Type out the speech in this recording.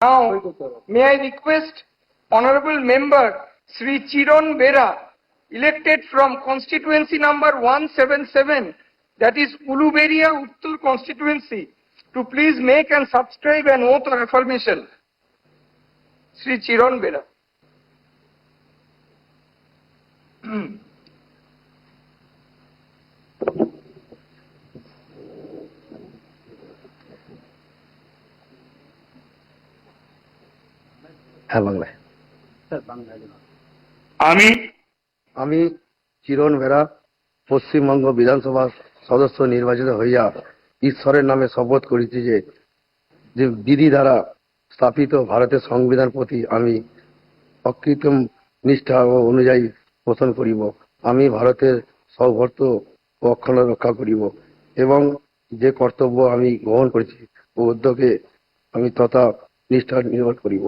Now, may I request Honorable Member Sri Chiron Bera, elected from constituency number 177, that is Uluberia Uttar constituency, to please make and subscribe an oath of affirmation. Sri Chiron Bera. হ্যাঁ বাংলায়। আমি চিরণ বেরা পশ্চিমবঙ্গ বিধানসভা সদস্য নির্বাচিত হইয়া ঈশ্বরের নামে শপথ করিছি যে বিধি দ্বারা স্থাপিত ভারতের সংবিধান প্রতি আমি অকৃত্রিম নিষ্ঠা ও অনুযায়ী পোষণ করিব। আমি ভারতের সৌভর্ত ও অখণ্ড রক্ষা করিব এবং যে কর্তব্য আমি গ্রহণ করেছি ও উদ্যোগে আমি তথা নিষ্ঠা নির্ভর করিব।